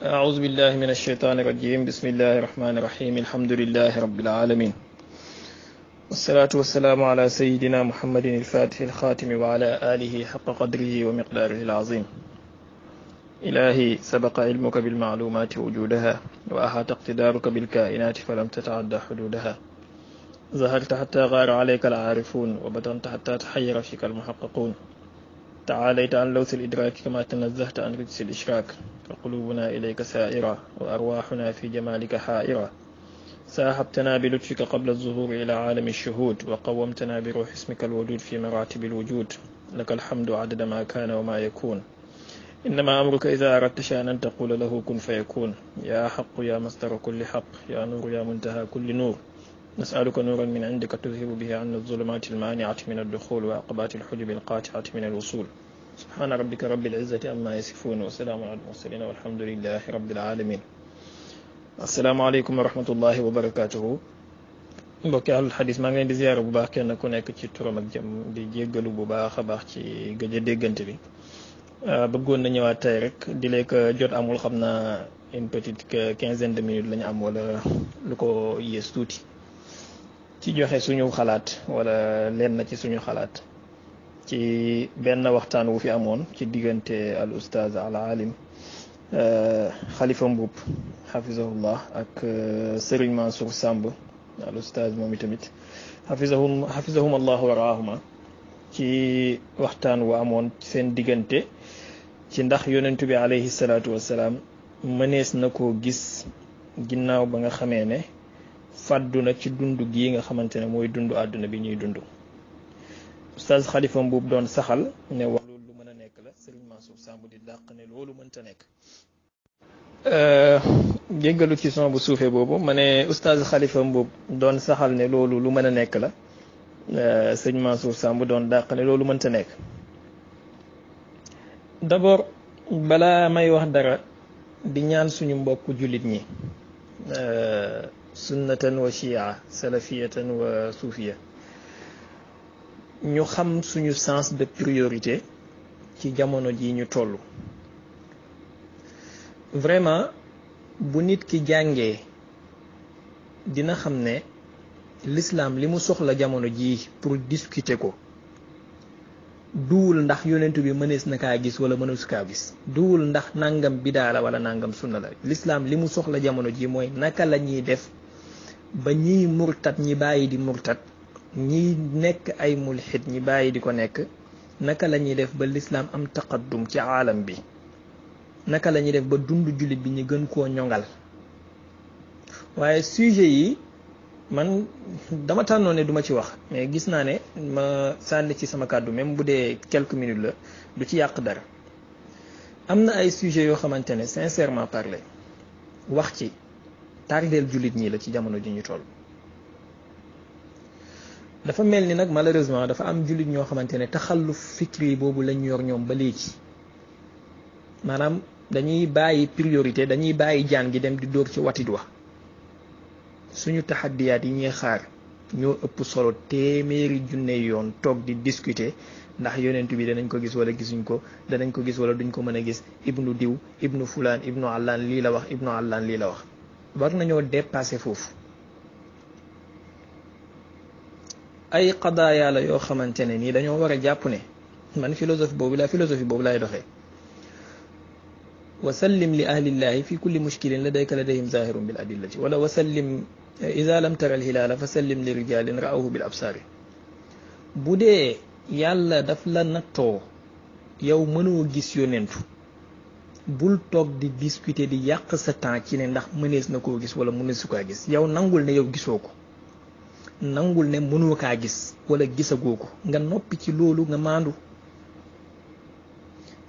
أعوذ بالله من الشيطان الرجيم بسم الله الرحمن الرحيم الحمد لله رب العالمين والصلاة والسلام على سيدنا محمد الفاتح الخاتم وعلى آله حق قدره ومقداره العظيم إلهي سبق علمك بالمعلومات وجودها وأحاط اقتدارك بالكائنات فلم تتعدى حدودها ظهرت حتى غار عليك العارفون وبطنت حتى تحير فيك المحققون تعاليت عن لوث الإدراك كما تنزهت عن رجس الإشراك فقلوبنا إليك سائرة وأرواحنا في جمالك حائرة ساحبتنا بلطفك قبل الظهور إلى عالم الشهود وقومتنا بروح اسمك الودود في مراتب الوجود لك الحمد عدد ما كان وما يكون إنما أمرك إذا أردت شأنا تقول له كن فيكون يا حق يا مصدر كل حق يا نور يا منتهى كل نور نسألك نورا من عندك تذهب به عنا الظلمات المانعة من الدخول وعقبات الحجب القاطعة من الوصول سبحان ربك رب العزة عما يصفون وسلام على المرسلين والحمد لله رب العالمين السلام عليكم ورحمة الله وبركاته mbokki ahlul xadis maa ngi leen di ziyaara bu baax kenn ku nekk ci turam ak jëm di jéggalu bu baax a baax ci gëj a déggante bi bëggoon na ñëwaat tey rek di leen ko jot amul xam naa une petite quinzaine de minutes la ñu am wala lu ko yées tuuti ci joxe suñu xalaat wala lenn ci suñu xalaat ci benn waxtaan wu fi amoon ci diggante al ustaaz al alim Xalifa Mbuub xafizahullah ak Sëriñ Mansour Samb al ustaaz moom itamit xafizahum allahu wa raahuma ci waxtaan wu amoon seen diggante ci ndax yonentu bi alayhi salaatu wassalaam mënees na koo gis ginnaaw ba nga xamee ne fàddu na ci dund gii nga xamante ne mooy dund àdduna bi ñuy dund ustaaz Xalifa Mbuub doon saxal ne wax loolu lu mën a nekk la Sëriñ Mansour Samb di dàq ne loolu mënta nekk jéggalu ci son bu suufee boobu ma ne ustaaz Xalifa Mbuub doon saxal ne loolu lu mën a nekk la Sëriñ Mansour Samb doon dàq ne loolu mënta nekk d'abord balaa may wax dara di ñaan suñu mbokk jullit ñi sunnatan wa chia salafiyatan wa suufiya ñu xam suñu sens de priorité ci jamono ji ñu toll vraiment bu nit ki jàngee dina xam ne l'islam li mu soxla jamono ji pour discuter ko duwul ndax yonentu bi mënees na kaa gis wala mënees kaa gis duwul ndax nangam bidaa la wala nangam sunna la l'islam li mu soxla jamono ji mooy naka la ñuy def ba ñiy murtat ñi bàyyi di murtat ñi nekk ay mulxid ñi bàyyi di ko nekk naka la ñuy def ba l'islam am taqaddum ci aalam bi naka la ñuy def ba dund jullit bi ñu gën koo ñoŋal waaye sujet yi man dama tànnoon ne duma ci wax mais gis naa ne ma sànni ci sama kàddu même bu dee quelques minutes la du ci yàq dara am na ay sujets yoo xamante ne sincèrement parler wax ci tardeel jullit ñi la ci jamono ji ñu toll dafa mel ni nag malheureusement dafa am jullit ñoo xamante ne taxalluf fikri boobu lañ yor ñoom ba léegi maanaam dañuy bàyyi priorité dañuy bàyyi jaan gi dem di dóor ci watit wa suñu taxaddiyaat yi ñuy xaar ñoo ëpp solo téeméeri junne yoon toog di discuter ndax yonent bi danañ ko gis wala gisuñ ko danañ ko gis wala duñ ko mën a gis ibnu diw ibnu fulaan ibnu allaan lii la wax ibnu allaan lii la wax war nañoo dépasser foofu ay qadaaya la yoo xamante ne nii dañoo war a jàpp ne man philosophie boobu laay doxee wasallim li ahlillahi fi kulli mushkilin ladayka ladayhim zahirun bil adillati wala wasallim ida lam tara alhilaala fa sallim li rijalin ra'awhu bil absaari bu dee yàlla daf la nattoo yow mënoo gis yonentu bul toog di discuter di yàq sa temps ci ne ndax mënees na koo gis wala mënees su kaa gis yow nangul ne yow gisoo ko nangul ne mënoo kaa gis wala gisagoo ko nga noppi ci loolu nga maandu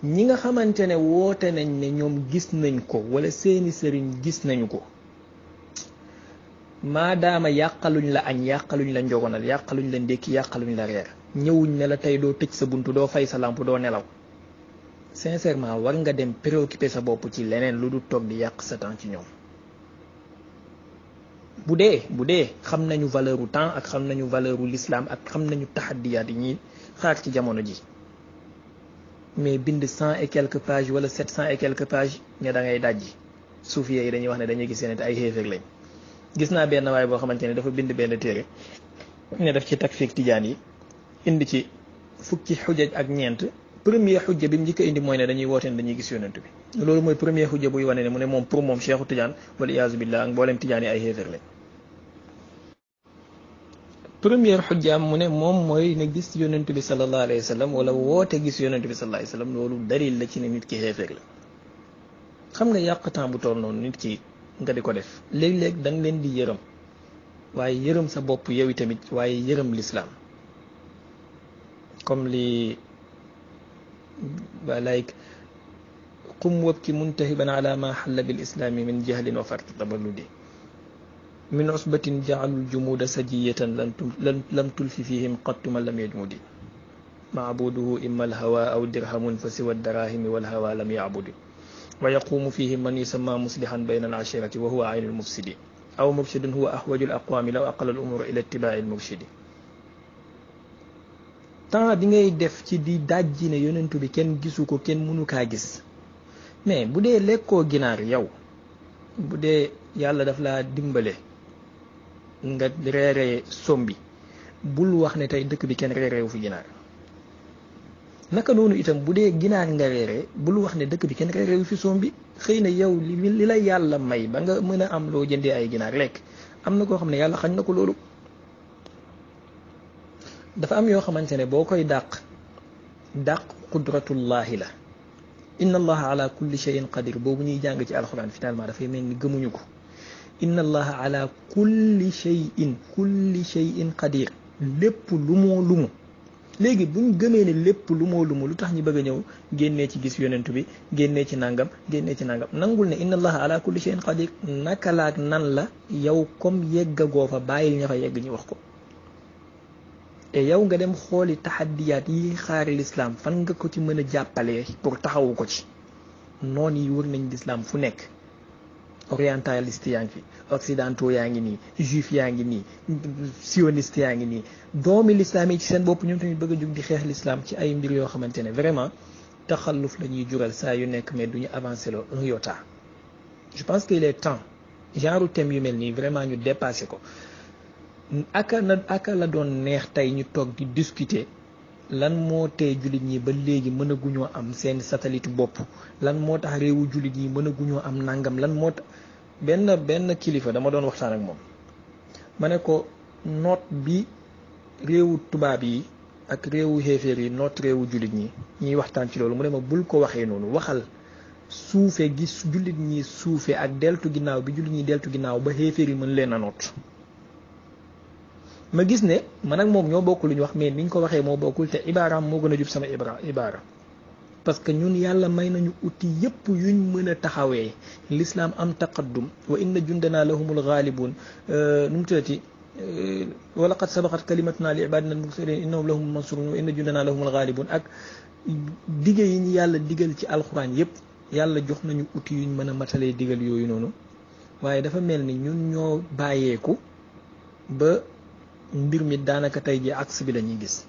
ñi nga xamante ne woote nañ ne ñoom gis nañ ko wala seeni sëriñ gis nañu ko maadaama yàqaluñ la añ yàqaluñ la njogonal yàqaluñ la ndékki yàqaluñ la reer ñëwuñ ne la tey doo tëj sa buntu doo fay sa lampe doo nelaw sincèrement war nga dem préoccuper sa bopp ci leneen lu du toog di yàq sa temps ci ñoom bu dee xam nañu valeur u temps ak xam nañu valeur u l'islam ak xam nañu taxaddiyaat yi ñuy xaar ci jamono ji mais bind 100 et quelques pages wala 700 et quelques pages ne da ngay dajji suufiya yi dañuy wax ne dañuy gis yonent ay xéeféer lañ. gis naa benn waay boo xamante ne dafa bind benn téere ne daf ci takfiir tijaan yi indi ci fukki xujaj ak ñeent. premier xujja bi mu njëkk a indi mooy ne dañuy wooteen dañuy gis yonent bi loolu mooy premier xujja buy wane ne mu ne moom pour moom Cheikhu Tidiane wala iyaazu billah ak mboolem Tidiane yi ay xéeféer lañ. première xujjaam mu ne moom mooy ne gis yonent bi sallallahu alayhi wa sallam wala woote gis yonent bi sallallahu alayhi wa sallam loolu dalil la ci ne nit ki xéeféer la. xam nga yàq temps bu toll noonu nit ki nga di ko def léeg-léeg da nga leen di yërëm waaye yërëm sa bopp yow tamit waaye yërëm lislaam comme li like qum wabki muntahiban ala ma xalla bil islaami min jahlin wa farti taballudi min usbatin jaalul jumuuda sajiyatan lam tulfi fihim qattu man lam yajmudi maabuduhu imma alhawa aw dirhamun fa siwa darahimi walhawa lam yacbudi wa yaqumu fihim man yusamma muslihan bayna alashirati wa huwa aynu almufsidi aw murshidun huwa ahwaju alaqwami law aqala al umura ila ittibaai almurshidi temps bi ngay def ci di dajji ne yonentu bi kenn gisu ko kenn mënu kaa gis mais bu dee lekkoo ginaar yow bu dee yàlla daf laa dimbale nga reeree sombi bul wax ne tey dëkk bi kenn reereewu fi ginaar naka noonu itam bu dee ginaar nga reeree bul wax ne dëkk bi kenn reereewu fi sombi xëy na yow li la yàlla may ba nga mën a am loo jëndee ay ginaar lekk am na koo xam ne yàlla xañ na ko loolu. dafa am yoo xamante ne boo koy dàq qudratullahi la inna allaha ala kulli shay'in qadir boobu ñuy jàng ci alxuraan finalement dafay mel ni gëmuñu ko inna allaha ala kulli shay'in qadir lépp lumu léegi buñ gëmee ne lépp lumu lu tax ñu bëgg a ñëw génnee ci gis yonentu bi génnee ci nangam nangul ne inna allaha ala kulli shay'in qadir naka laak nan la yow comme yeggagoo fa bàyyil ña fa yegg ñu wax ko te yow nga dem xooli taxaddiyaat yi xaari lislaam fan nga ko ci mën a jàppalee pour taxawu ko ci noon yi wër nañ lislaam fu nekk orientaliste yaa ngi fi occidentaux yaa ngi nii juif yaa ngi nii sioniste yaa ngi nii doomi lislaam yi ci seen bopp ñoom tamit bëgg a jug di xeex lislaam ci ay mbir yoo xamante ne vraiment taxalluf la ñuy jural saa yu nekk mais du ñu avancé loo un iota. je pense qu'il est temps genre thème yu mel nii vraiment ñu dépassé ko. aka la doon neex tey ñu toog di discuter lan moo tee jullit ñi ba léegi mën a guñoo am seen satellite bopp lan moo tax réewu jullit yi mën a guñoo am nangam lan moo tax benn kilifa dama doon waxtaan ak moom ma ne ko noot bi réewu tubaab yi ak réewu xéeféer yi noot réewu jullit ñi ñuy waxtaan ci loolu mu ne ma bul ko waxee noonu waxal suufe gi jullit ñi suufe ak deltu ginnaaw bi jullit ñi deltu ginnaaw ba xéeféer yi mën leen a noot ma gis ne man ak moom ñoo bokk lu ñu wax mais niñ ko waxee moo bokkul te ibaaraam moo gën a jub sama ibaara parce que ñun yàlla may nañu outil yépp yuñ mën a taxawee l'islam am taqaddum wa inna jundana lahumul ghalibun nu mu tuddati wa laqad sabaqat kalimatuna li ibadina al mursalin innahum lahumul mansurun wa inna jundana lahumul ghalibun ak dige yi ñu yàlla digal ci alxuraan yépp yàlla jox nañu outil yuñ mën a matalee digal yooyu noonu waaye dafa mel ni ñun ñoo bàyyeeku ba mbir mi daanaka tey ji axe bi la ñuy gis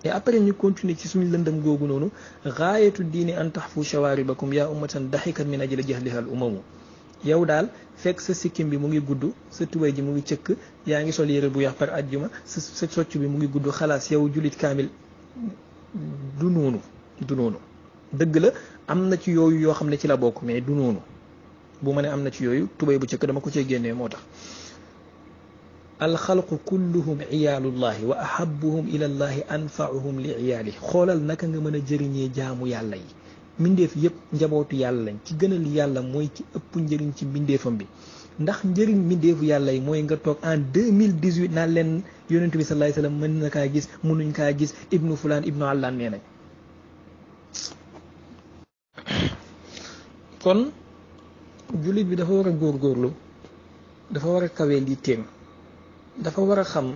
et après ñu continuer ci suñu lëndëm googu noonu gaayatu diini an taxfu shawaaribakum yaa ummatan daxikat min ajli jahliha al umamu yow daal fekk sa sikkim bi mu ngi gudd sa tubay ji mu ngi cëkk yaa ngi sol yére bu yax par ajjuma sa socc bi mu ngi gudd xalaas yow jullit kaamil du noonu dëgg la am na ci yooyu yoo xam ne ci la bokk mais du noonu bu ma ne am na ci yooyu tubay bu cëkk dama ko cee génnee moo tax alxalqu kulluhum iyaalullahi wa ahabuhum ilallahi anfauhum li iyaali xoolal naka nga mën a jëriñee jaamu yàlla yi mbindeef yépp njabootu yàlla lañ ci gënal yàlla mooy ci ëpp njëriñ ci mbindeefam bi ndax njëriñ mbindeefu yàlla yi mooy nga toog en 2018 naan leen yonent bi sallallahu alayhi wasallam mën na kaa gis mënuñ kaa gis ibnu fulaan ibnu allaan nee nañ kon jullit bi dafa war a góorgóorlu dafa war a kawee lii téem dafa war a xam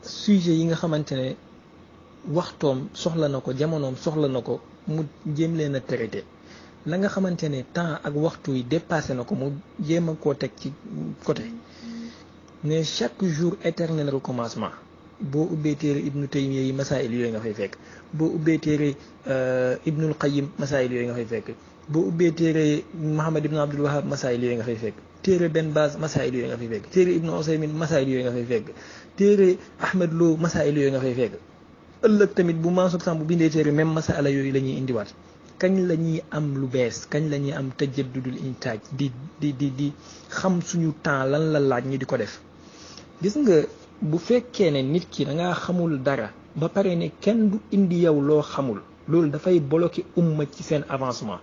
sujet yi nga xamante ne waxtoom soxla na ko jamonoom soxla na ko mu jéem leen a traité la nga xamante ne temps ak waxtu yi dépassé na ko mu jéem a koo teg ci côté ne chaque jour éternel recommencement boo ubbee téere ibnu taymiya yi masail yooyu nga fay fekk boo ubbee téere ibnul qayyim masail yooyu nga fay fekk boo ubbee téere muhammad ibnu abdul wahab masail yooyu nga fay fekk téere benn base masail yooyu nga fay fekk téere ibnu usaymin masail yooyu nga fay fekk téere ahmad lo masail yooyu nga fay fekk ëllëg tamit bu Mansour Samb bu bindee téere même masala yooyu la ñuy indiwaat kañ la ñuy am lu bees kañ la ñuy am tajaddudul intaaj di xam suñu temps lan la laaj ñu di ko def gis nga bu fekkee ne nit ki da ngaa xamul dara ba pare ne kenn du indi yow loo xamul loolu dafay bloqué umma ci seen avancement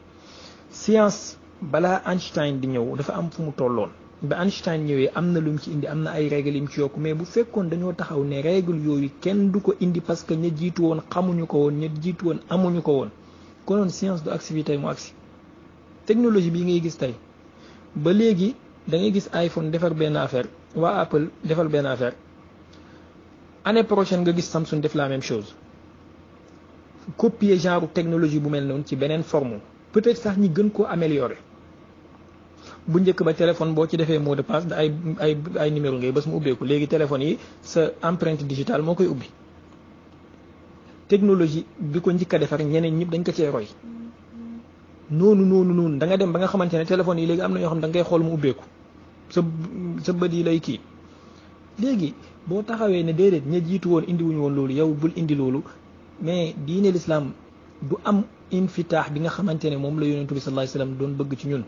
science balaa Einstein di ñëw dafa am fu mu tolloon ba Einstein ñëwee am na lu mu ci indi am na ay règles yu mu ci yokk mais bu fekkoon dañoo taxaw ne règle yooyu kenn du ko indi parce que ña jiitu woon xamuñu ko woon ña jiitu woon amuñu ko woon konoon science du agsi bi tey mu agsi technologie bii ngay gis tey ba léegi da ngay gis iPhone defar benn affaire waa Apple defar benn affaire année prochaine nga gis Samsung def la même chose copier genre technologie bu mel noonu ci beneen forme peut-être sax ñi gën koo améliorer bu njëkk ba téléphone boo ci defee mot de passe ay numéro ngay bés mu ubbeeku léegi téléphone yi sa empreinte digitale moo koy ubbi technologie bi ko njëkk a defar ñeneen ñëpp dañ ko cee roy noonu da nga dem ba nga xamante ne téléphone yi léegi am na ñoo xam da ngay xool mu ubbeeku sa bët yi lay kii léegi boo taxawee ne déedéet ña jiitu woon indiwuñu woon loolu yow bul indi loolu mais diine l'islam du am infitaax bi nga xamante ne moom la yonentu bi sallallahu alayhi wasallam doon bëgg ci ñun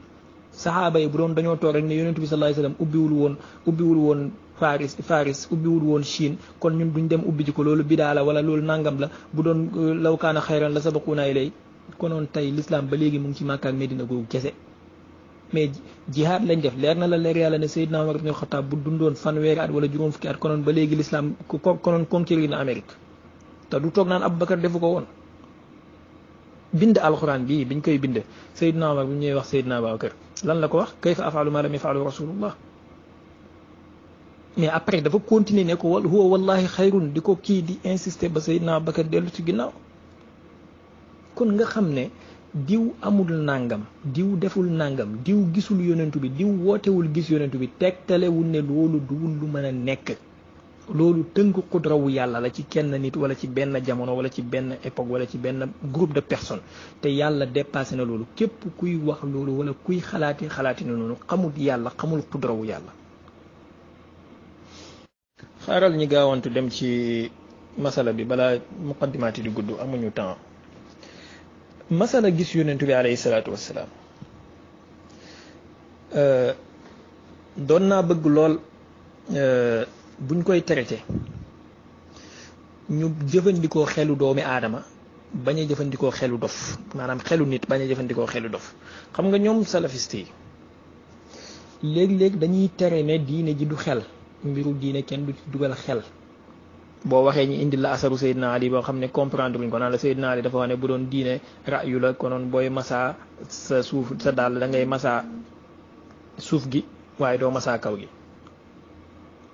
saxaaba yi bu doon dañoo toog rek ne yonentu bi sallallahu alayhi wasallam ubbiwul woon Faris ubbiwul woon Chine kon ñun duñ dem ubbi ji ko loolu bidaa la wala loolu nangam la bu doon law kaana xayran la sabaquuna ilay konoon tey l'islam ba léegi mu ngi ci Makka ak Medina googu kese mais jihaad lañ def leer na la leer yàlla ne Seydina Umar ibn Khattab bu dundoon fanweeri at wala juróom fukki at konoon ba léegi l'islam konoon conquérir na Amérique te du toog naan Aboubacar defu ko woon bind alxuraan bii biñ koy bind Seydina Umar bu ñuy wax Seydina Aboubacar lan la ko wax kayfa af'alu ma lam yaf'alu rasulullah mais après dafa continuer ne ko huwa wallahi xayrun di ko kii di insister ba Seydina Aboubacar dellu ci ginnaaw kon nga xam ne diw amul nangam diw deful nangam diw gisul yonentu bi diw wootewul gis yonentu bi tegtalewul ne loolu duwul lu mën a nekk loolu tënk xudrawu yàlla la ci kenn nit wala ci benn jamono wala ci benn époque wala ci benn groupe de personnes te yàlla dépassé na loolu képp kuy wax loolu wala kuy xalaati na noonu xamul yàlla xamul xudrawu yàlla. xaaral ñi gaawantu dem ci masala bi balaa muqaddimaati di gudd amuñu temps. masala gis yonentu bi alayhi salaatu wassalaam doon naa bëgg lool buñ koy traité ñu jëfandikoo xelu doomi aadama bañ a jëfandikoo xelu dof maanaam xelu nit bañ a jëfandikoo xelu dof xam nga ñoom salafiste yi léeg-léeg dañuy tere ne diine ji du xel mbiru diine kenn du ci dugal xel boo waxee ñu indi la asaru Seydina Ali boo xam ne comprendre luñ ko naan la Seydina Ali dafa wax ne bu doon diine ra'yu la konoon booy masa sa suuf sa dàll da ngay masa suuf gi waaye doo masa kaw gi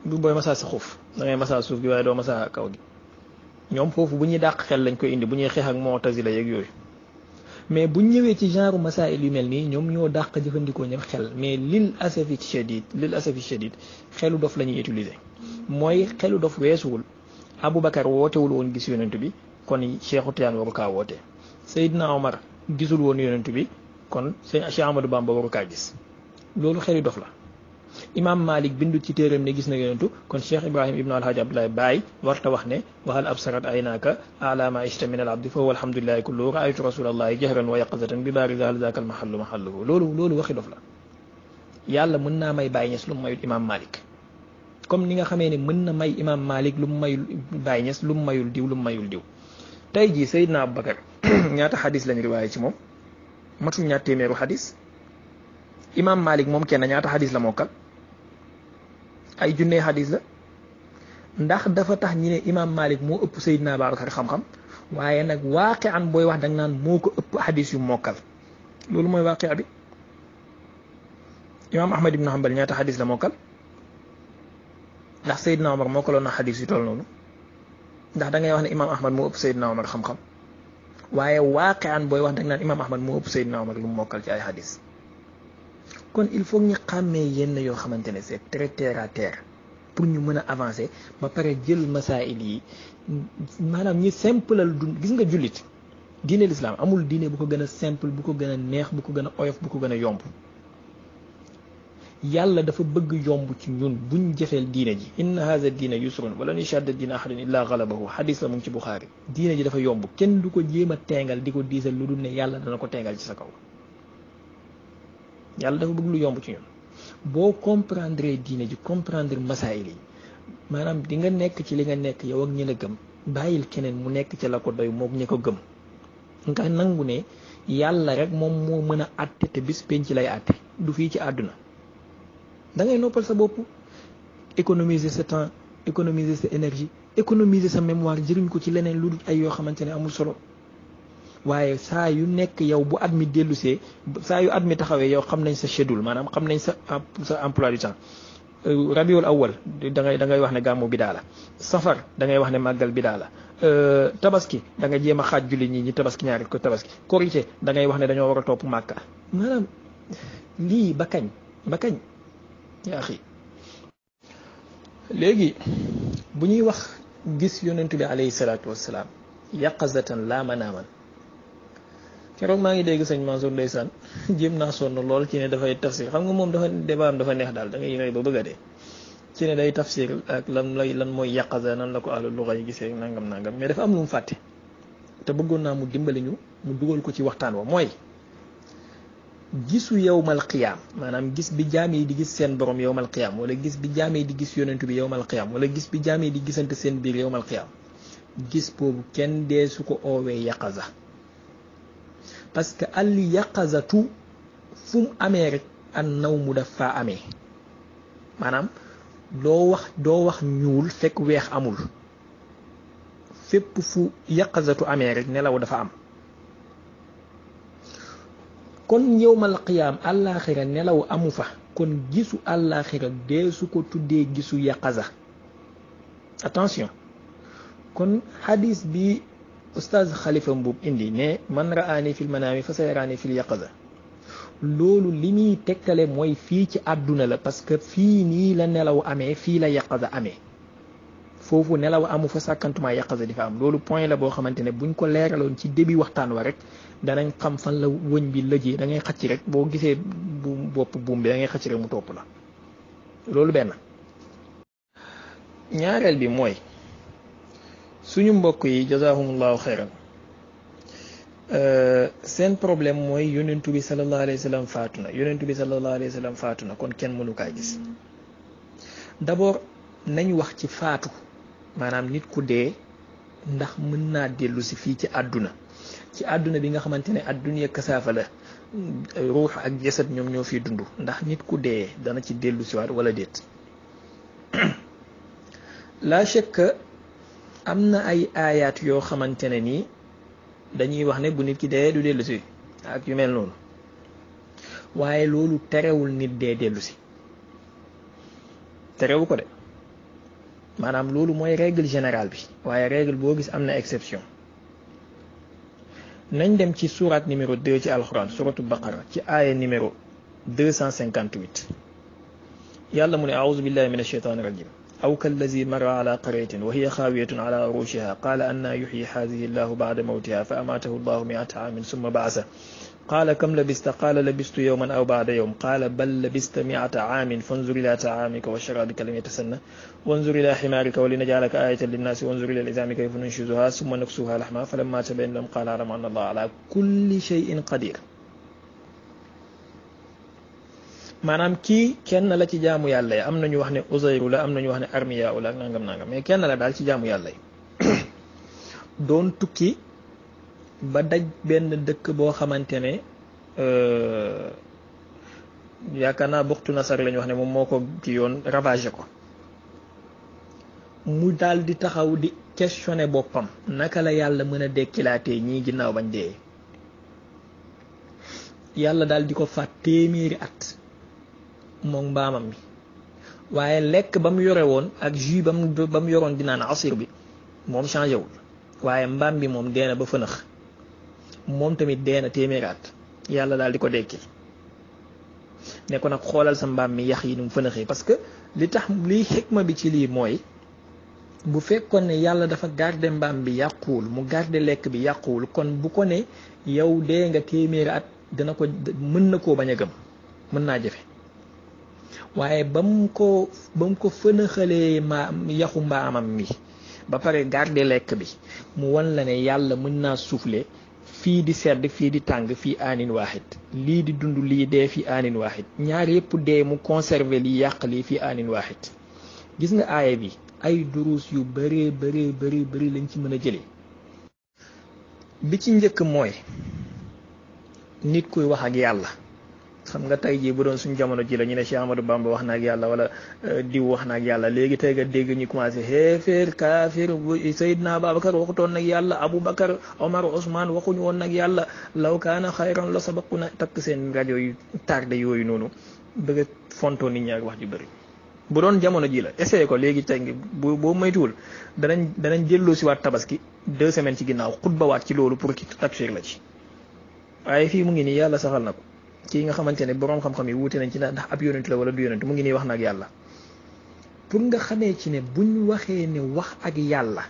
bu booy masa sa xuuf da ngay masa suuf gi waaye doo masa kaw gi ñoom foofu bu ñuy dàq xel lañ koy indi bu ñuy xeex ak Mu'tazila yeeg yooyu mais bu ñëwee ci genre masail yu mel nii ñoom ñoo dàq jëfandikoo ñëpp xel mais lil asafi shadid xelu dof la ñuy utiliser mooy xelu dof weesuwul Aboubacar wootewul woon gis yonent bi kon Cheikhu Tijaan waru kaa woote Seydina Omar gisul woon yonent bi kon Cheikh Amadou Bamba waru kaa gis loolu xelu dof la Imam Malik bindu ci téeram ne gis na yonentu kon Cheikh Ibrahim ibnu Alhaji Abdoulaye Baye warta wax ne waxal absarat aynaka ala ma ishta min al abdi fa huwa alhamdulillahi kullu raaytu rasulallahi jahran wa yaqazatan bi baariza hal zaaka al mahalluhu loolu waxi dof la yàlla mën naa may Baye Niass lu mu mayul Imam Malik comme ni nga xamee ne mën na may Imam Malik lu mu mayul Baye Niass lu mu mayul diw tey jii Seydina Aboubacar ñaata xadis lañ riwaaye ci moom matul ñaar téeméeru xadis Imam Malik moom kenn ñaata xadis la mokkal ay junnee xadis la ndax dafa tax ñi ne Imam Malik moo ëpp Seydina Aboubacar xam-xam waaye nag waaqi an booy wax danga naan moo ko ëpp xadis yu mokkal loolu mooy waaqi bi Imam Ahmad ibn Hanbal ñaata xadis la mokkal ndax Seydina Omar mokkaloon na xadis yu toll noonu ndax da ngay wax ne Imam Ahmad moo ëpp Seydina Omar xam-xam waaye waaqi an booy wax danga naan Imam Ahmad moo ëpp Seydina Omar lu mu mokkal ci ay xadis kon il faut ñu xàmmee yenn yoo xamante ne c'est très terre à terre pour ñu mën a avancer ba pare jël masail yi maanaam ñi simplal du gis nga jullit diine l'islam amul diine bu ko gën a simple bu ko gën a neex bu ko gën a oyof bu ko gën a yomb yàlla dafa bëgg yomb ci ñun buñ jëfeel diine ji inna hadha diina yusrun wala yushadda diina ahadin illa galabahu xadis la mu ngi ci Buxaari diine ji dafa yomb kenn du ko jéem a teengal di ko diisal lu dul ne yàlla dana ko teengal ci sa kaw yàlla dafa bëgg lu yomb ci ñun boo comprendre diine ji comprendre masaayil yi maanaam di nga nekk ci li nga nekk yow ak ñi la gëm bàyyil keneen mu nekk ci la ko doy mook ñi ko gëm nga nangu ne yàlla rek moom moo mën a àtte te bis penc lay àtte du fii ci àdduna da ngay noppal sa bopp économiser sa temps économiser sa énergie économiser sa mémoire jëriñ ko ci leneen lu dul ay yoo xamante ne amul solo waaye saa yu nekk yow bu at mi dellusee saa yu at mi taxawee yow xam nañ sa schedule maanaam xam nañ sa emploi du temps rabiul awwal da ngay wax ne gàmmu bidaa la safar da ngay wax ne màggal bidaa la tabaski da nga jéem a xaaj julli ñi tabaski ñaari ko tabaski korité da ngay wax ne dañoo war a topp màkka maanaam lii ba kañ yaa xii léegi bu ñuy wax gis yonentu bi alayhi salaatu wassalaam yaqazatan laa manaaman keroog maa ngi dégg sëñ Mansour ndeysaan jéem naa sonn lool ci ne dafay tafsir xam nga moom dafa débat am dafa neex daal da ngay rey ba bëgg a dee ci ne day tafsir ak lan mooy yaqaza nan la ko ahlu luga yi gisee nangam mais dafa am lu mu fàtte te bëggoon naa mu dimbali ñu mu dugal ko ci waxtaan wa mooy gisu yowmal qiyaam maanaam gis bi jaam yi di gis seen borom yowmal qiyaam wala gis bi jaam yi di gis yonentu bi yowmal qiyaam wala gis bi jaam yi di gisante seen biir yowmal qiyaam gis boobu kenn dee su ko oowee yaqaza parce que al yaqazatu fu mu amee rek an nawmu daf faa amee maanaam doo wax ñuul fekk weex amul fépp fu yaqazatu amee rek nelaw dafa am kon yowmal qiyaam àllaaxira nelaw amu fa kon gisu àllaaxira dee su ko tuddee gisu yaqaza attention kon hadis bi Oustaz Khalifa Mbuub indi ne man raani fil manaami fa sayaraani fil yaqaza loolu li muy tegtale mooy fii ci àdduna la parce que fii nii la nelaw amee fii la yaqaza amee foofu nelaw amu fa sàkkantuma yaqaza di fa am loolu point la boo xamante ne buñ ko leeraloon ci début waxtaan wa rek danañ xam fan la wëñ bi lëjee da ngay xacc rek boo gisee bopp buum bi da ngay xacc rek mu topp la loolu benn ñaareel bi mooy suñu mbokk yi jazaahumullahu xayran seen problème mooy yonentu bi sallallahu alayhi wa sallam faatu na yonentu bi sallallahu alayhi wa sallam faatu na kon kenn mënu kaa gis d'abord nañ wax ci faatu maanaam nit ku dee ndax mën naa dellu si fii ci àdduna bi nga xamante ne addunya kasaafa la ruux ak jasad ñoom ñoo fiy dund ndax nit ku dee dana ci dellu siwaat wala déet la shakka am na ay aayaat yoo xamante ne nii dañuy wax ne bu nit ki dee du dellu si ak yu mel noonu waaye loolu terewul nit dee dellu si terewu ko de maanaam loolu mooy règle générale bi waaye règle boo gis am na exception nañ dem ci surat numéro 2 ci alxuraan suratu baqara ci aaya numéro 258 yàlla mu ne aouzu billahi min ashaytaani rajim aw kallazi marra ala qaryatin wa hiya xaawiyatun ala urushiha qaala annaa yuxyi haadihi llahu ba'da mawtiha fa amaatahu llahu mi'ata aamin summa ba'asa qaala kam labista qaala labistu yawman aw ba'da yawm qaala bal labista mi'ata aamin fanzur ila ta'aamika wa sharaabika lam yatasanna wanzur ila ximaarika wa linaj'alaka aayatan linnaasi wanzur ila al-izaami kayfa nunshizuha summa naksuha lahma falamma tabayyana lahum qaala a'lamu anna allaha ala kulli shay'in qadir maanaam kii kenn la ci jaamu yàlla yi am nañu wax ne Uzayru la am nañu wax ne Armiya la ak nangam mais kenn la daal ci jaamu yàlla yi doon tukki ba daj benn dëkk boo xamante ne yaakaar naa Buxtu Nasar lañu wax ne moom moo ko ki yoon ravagé ko mu daal di taxaw di questionner boppam naka la yàlla mën a dekkilaatee ñii ginnaaw bañ dee yàlla daal di ko faat téeméeri at moom mbaamam mi waaye lekk ba mu yore woon ak jus ba mu yoroon di naan asir bi moom changé wul waaye mbaam bi moom deena ba fënax moom tamit deena téeméeri at yàlla daal di ko dekkil ne ko nag xoolal sa mbaam mi yax yi nu mu fënaxee parce que li tax liy xikma bi ci lii mooy bu fekkoon ne yàlla dafa garder mbaam bi yàquwul mu garder lekk bi yàquwul kon bu ko ne yow dee nga téeméeri at dana ko mën na koo bañ a gëm mën naa jafe waaye ba mu ko fënaxalee yaxu mbaamam mi ba pare garder lekk bi mu wan la ne yàlla mën naa souffler fii di sedd fii di tàng fii aanin waaxid lii di dund lii dee fii aanin waaxid ñaar yëpp dee mu conserver lii yàq lii fii aanin waaxid gis nga aaya bi ay duruus yu bëree bëri lañ ci mën a jëlee bi ci njëkk mooy nit kuy wax ak yàlla xam nga tey jii bu doon suñ jamono ji la ñu ne Cheikh Ahmadou Bamba wax na ak yàlla wala diw wax na ak yàlla léegi tey nga dégg ñu commencé xéeféer kaafir Seydina Babacar waxutoon nag yàlla Aboubacar Omar Ousmane waxuñu woon nag yàlla law kaana xayran la sabaquna takk seen rajo yu tardé yooyu noonu bëgg a fontoo nit ñi ak wax ju bëri bu doon jamono ji la essayé ko léegi tey boo moytuwul danañ jëlloo si waat tabaski 2 semaines ci ginnaaw xutba waat ci loolu pour ki takfir la ci waaye fii mu ngi nii yàlla saxal na ko kii nga xamante ne boroom xam-xam yi wuute nañ ci ndax ab yonent la wala du yonent mu ngi nii wax na ak yàlla pour nga xamee ci ne buñ waxee ne wax ak yàlla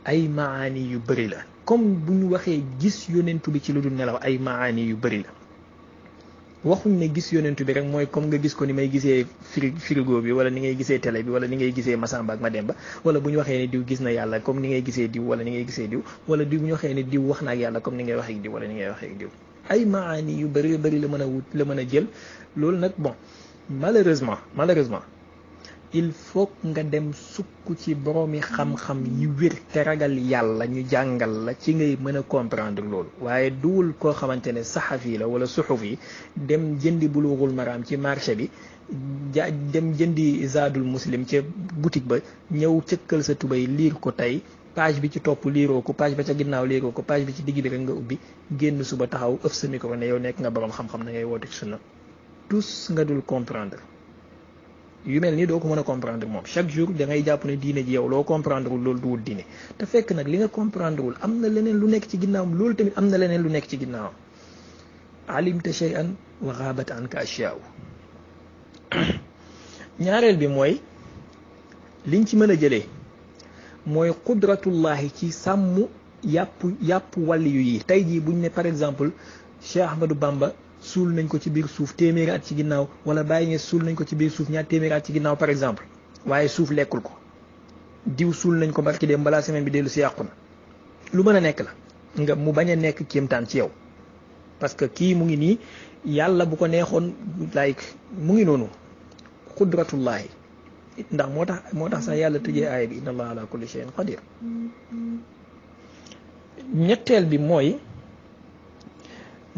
ay maani yu bëri la comme buñ waxee gis yonentu bi ci lu dul nelaw ay maani yu bëri la waxuñ ne gis yonentu bi rek mooy comme nga gis ko ni may gisee frigo bi wala ni ngay gisee télé bi wala ni ngay gisee Masamba ak Mademba wala bu ñu waxee ne diw gis na yàlla comme ni ngay gisee diw wala ni ngay gisee diw wala diw bu ñu waxee ne diw wax na ak yàlla comme ni ngay waxee ak diw wala ni ngay waxee ak diw ay maani yu bëri la mën a wut la mën a jël loolu nag bon malheureusement il faut nga dem sukk ci boroomi xam-xam yi wér te ragal yàlla ñu jàngal la ci ngay mën a comprendre loolu waaye duwul koo xamante ne saxafi la wala suxuf yi dem jëndi bulughul maram ci marché bi dem jëndi zaadul muslim ca boutique ba ñëw cëkkal sa tubay liir ko tey page bi ci topp liiroo ko page ba ca ginnaaw liiroo ko page bi ci digg bi rek nga ubbi génn suba taxaw ëf sa micro ne yow nekk nga borom xam-xam na ngay woote ci sunna tous nga dul comprendre yu mel nii doo ko mën a comprendre moom chaque jour da ngay jàpp ne diine ji yow loo comprendre wul loolu duwul diine te fekk nag li nga comprendre wul am na leneen lu nekk ci ginnaawam loolu tamit am na leneen lu nekk ci ginnaawam alimta shay'an wa ghabat anka ashya'u ñaareel bi mooy liñ ci mën a jëlee mooy qudratullahi ci sàmm yàpp wàlli yu yi tey jii buñ ne par exemple Cheikh Ahmadou Bamba suul nañ ko ci biir suuf téeméeri at ci ginnaaw wala Baye Niass suul nañ ko ci biir suuf ñaar téeméeri at ci ginnaaw par exemple waaye suuf lekkul ko diw suul nañ ko barki dem balaa semaine bi dellu si yàqu na lu mën a nekk la nga mu bañ a nekk kéemtaan ci yow parce que kii mu ngi nii yàlla bu ko neexoon like mu ngi noonu qudratullahi ndax moo tax sax yàlla tëjee aaya bi inna allaha ala kulli shay'in qadir ñetteel bi mooy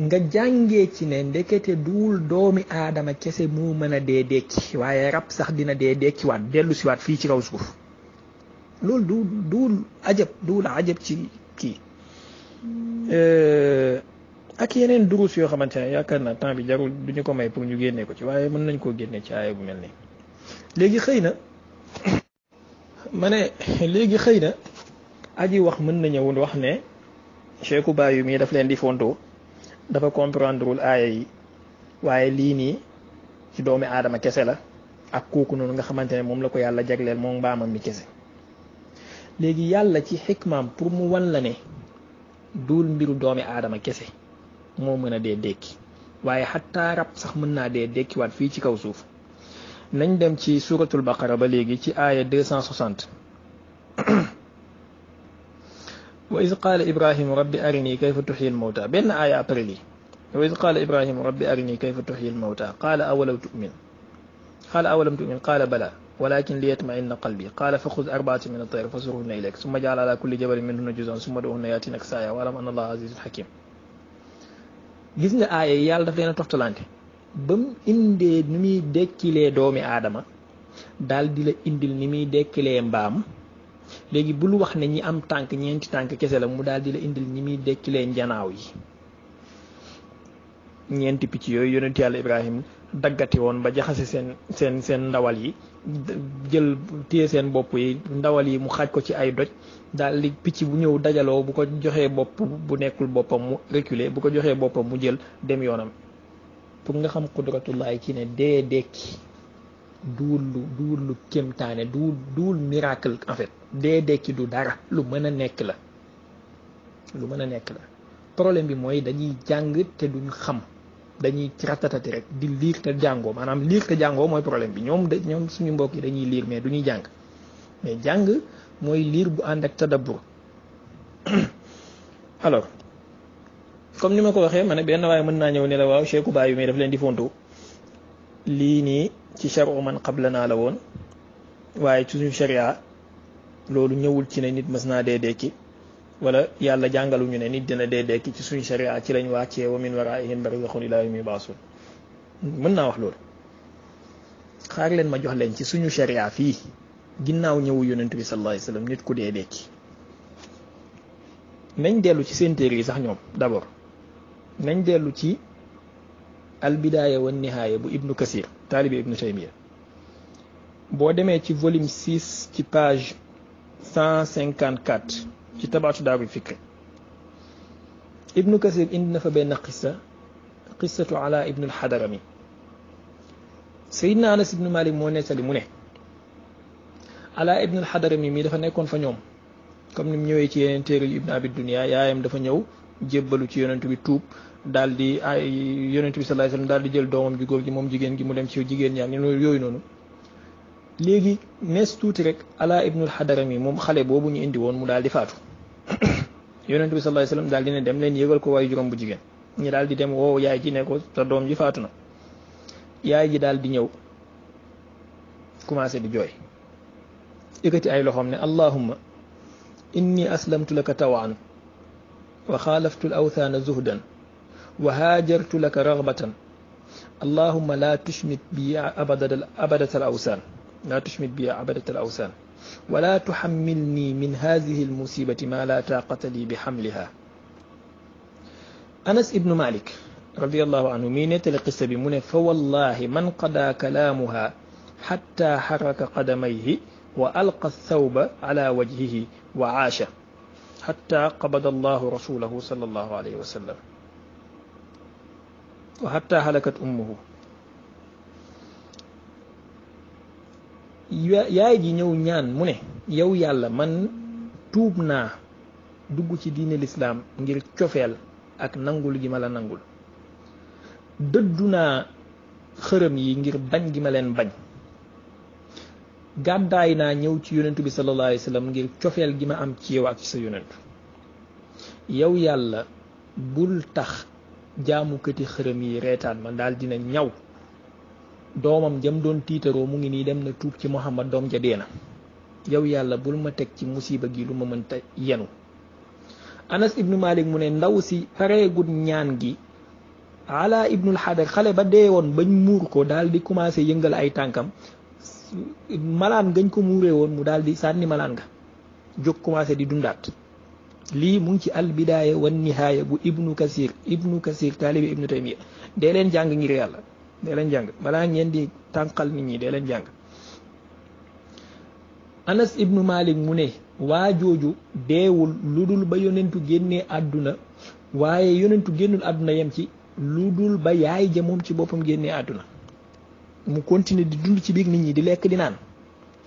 nga jàngee ci ne ndekete duwul doomi aadama kese moo mën a dee dekki waaye rab sax dina dee dekkiwaat dellu siwaat fii ci kaw suuf loolu duwul ajab ci kii ak yeneen durus yoo xamante ne yaakaar naa temps bi jarul duñu ko may pour ñu génnee ko ci waaye mën nañ koo génne ci aaya bu mel nii léegi xëy na aji wax mën na ñëw wax ne Cheikhu Bayu mii daf leen di fontoo dafa comprendre wul aaya yi waaye lii nii ci doomi aadama kese la ak kooku noonu nga xamante ne moom la ko yàlla jagleel moom mbaamam mi kese léegi yàlla ci xikmaam pour mu wan la ne duul mbiru doomi aadama kese moo mën a dee dekki waaye xataa rab sax mën naa dee dekkiwaat fii ci kaw suuf nañ dem ci suratul baqara ba léegi ci aaya 260 wa iz qaala ibrahimu rabbi arini kayfa tuxyi lmawta benn aaya après lii wa iz qaala ibrahimu rabbi arini kayfa tuxyi lmawta qaala awalam tu'min qaala bala walakin liyatma'inna qalbi qaala fa xud arba'atan min at-tayr fasurhunna ilayk summa ja'al ala kulli jabalin minhunna juz'an summa ud'uhunna ya'tinak saaya wa'lam anna allaha azizun hakim gis nga aaya yi yàlla daf leen a toftalante ba mu indee ni muy dekkilee doomi aadama daal di la indil ni muy dekkilee mbaam léegi bul wax ne ñi am tànk ñeenti tànk kese la mu daal di la indil ñi muy dekkilee njanaaw yi ñeenti picc yooyu yonent yàlla Ibrahim daggati woon ba jaxase seen ndawal yi jël téye seen bopp yi ndawal yi mu xaaj ko ci ay doj daal di picc bu ñëw dajaloo bu ko joxee bopp bu nekkul boppam mu reculer bu ko joxee boppam mu jël dem yoonam pour nga xam qudratullahi ci ne dee dekki duul lu kéemtaane duul miracle en fait dee dekki du dara lu mën a nekk la problème bi mooy dañuy jàng te duñ xam dañuy ratatati rek di liir te jàngoo maanaam liir te jàngoo mooy problème bi ñoom suñu mbokk yi dañuy liir mais duñuy jàng mais jàng mooy liir bu ànd ak tadabbur alors comme ni ma ko waxee ma ne benn waaye mën naa ñëw ne la waaw cheikhu baayu mais daf leen di fontu lii nii ci charu man qablanaa la woon waaye ci suñu sharia loolu ñëwul ci ne nit mës naa dee dekki wala yàlla jàngaluñu ne nit dina dee dekki ci suñu sharia ci lañ wàccee wa min waraa'ihim barzakhun ilaa yawmi yub'asuun mën naa wax loolu xaar leen ma jox leen ci suñu sharia fii ginnaaw ñëwu yonent bi sallallahu alayhi wa sallam nit ku dee dekki nañ dellu ci seen téere yi sax ñoom d'abord nañ dellu ci albidaaya wa nihaaya bu ibnu kasir taalibi ibnu taymiya boo demee ci volume 6 ci page 154 ci tabaatu daarul fikri ibnu kasir indi na fa benn qissatu ala ibnu alxadarami sayidna anas ibnu malik moo nettali mu ne ala ibnu alxadarami mii dafa nekkoon fa ñoom comme ni mu ñëwee ci yeneen téere yu ibnu abi dunya yaayam dafa ñëw jébbalu ci yonent bi tuub daal di ay yonent bi sallallahu alayhi wasallam daal di jël doomam ju góor gi moom jigéen gi mu dem ci jigéen ñaar yooyu noonu léegi nees tuuti rek ala ibnul xadarami moom xale boobu ñu indi woon mu daal di faatu yonent bi sallallahu alayhi wasallam daal di ne dem leen yëgal ko waaye juróom bu jigéen ñi daal di dem woo yaay ji ne ko sa doom ji faatu na yaay ji daal di ñëw commencé di jooy yëkkati ay loxoom ne allahumma inni aslamtu laka tawan wa xaalaftu al awthaana zuhdan wa haajartu laka raghbatan allahumma la tushmit bi abadat al awsaan لا تشمت بي عبدة الأوثان ولا تحملني من هذه المصيبة ما لا طاقة لي بحملها أنس ابن مالك رضي الله عنه مينة القصة بمنى فوالله من قضى كلامها حتى حرك قدميه وألقى الثوب على وجهه وعاش حتى قبض الله رسوله صلى الله عليه وسلم وحتى هلكت أمه yaay ji ñëw ñaan mu ne yow yàlla man tuub naa dugg ci diine lislaam ngir cofeel ak nangul gi ma la nangul dëddu naa xërëm yi ngir bañ gi ma leen bañ gàddaay naa ñëw ci yonentu bi sallallahu alayhi wa sallam ngir cofeel gi ma am ci yow ak ci sa yonentu yow yàlla bul tax jaamukati xërëm yi reetaan ma daal dina ñaw doomam jëm doon tiitaroo mu ngi nii dem na tuub ci Muhammad doom ja dee na yow yàlla bul ma teg ci musiba gi lu ma mënta yenu Anas ibnu Malik mu ne ndaw si pareegut ñaan gi ala ibnul xadar xale ba dee woon bañ muur ko daal di commencé yëngal ay tànkam malaan gañ ko muuree woon mu daal di sànni malaan nga jóg commencé di dundaat lii mu ngi ci al bidaaya wan nihaaya bu ibnu kasir taalibi ibnu taymiya dee leen jàng ngir yàlla dee leen jàng balaa ngeen di tànqal nit ñi dee leen jàng Anas ibnu Malik mu ne waa jooju deewul lu dul ba yonentu génnee àdduna waaye yonentu génnul àdduna yem ci lu dul ba yaay ja moom ci boppam génnee àdduna mu continuer di dund ci biir nit ñi di lekk di naan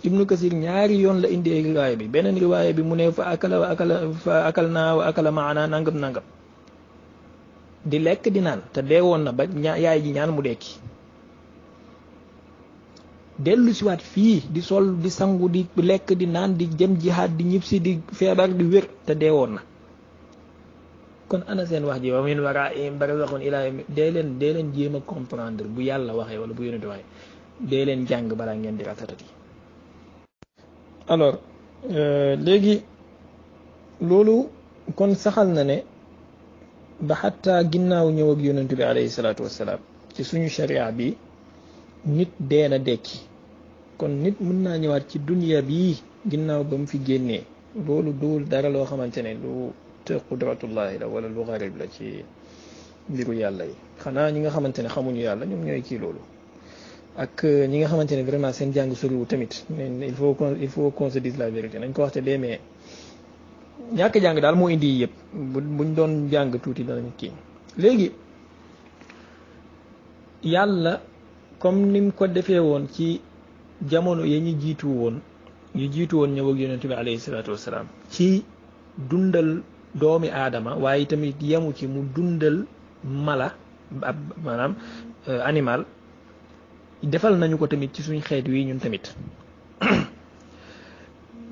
ibnu kasir ñaari yoon la indi riwaaya bi beneen riwaaya bi mu ne fa akal naa wa akala maana nangam nangam di lekk di naan te deewoon na ba yaay ji ñaan mu dekki dellu si waat fii di sol di sangu di lekk di naan di jëm jihaad di ñibbisi di feebar di wér te deewoon na kon ana seen wax ji wa min waraa'ihim barzakhun ilaa yawmi dee leen jéem a comprendre bu yàlla waxee wala bu yonent waxee dee leen jàng balaa ngeen di ratatati. alors léegi loolu kon saxal na ne ba xataa ginnaaw ñëw ak yonent bi alayhi salaatu wassalaam ci suñu sharia bi nit dee na dekki kon nit mën naa ñëwaat ci dunya bii ginnaaw ba mu fi génnee loolu duul dara loo xamante ne lu te qudratullahi la wala lu garib la ci mbiru yàlla yi xanaa ñi nga xamante ne xamuñu yàlla ñoom ñooy kii loolu ak ñi nga xamante ne vraiment seen jàng soriwu tamit il faut qu'on se dise la vérité nañ ko waxte dee mais ñàkk jàng daal moo indi yëpp buñ doon jàng tuuti danañ kii léegi yàlla comme ni mu ko defee woon ci jamono ya ñu jiitu woon ñëw ak yonent bi alayhi salaatu wasalaam ci dundal doomi aadama waaye tamit yemu ci mu dundal mala ab maanaam animal defal nañu ko tamit ci suñ xeet wi ñun tamit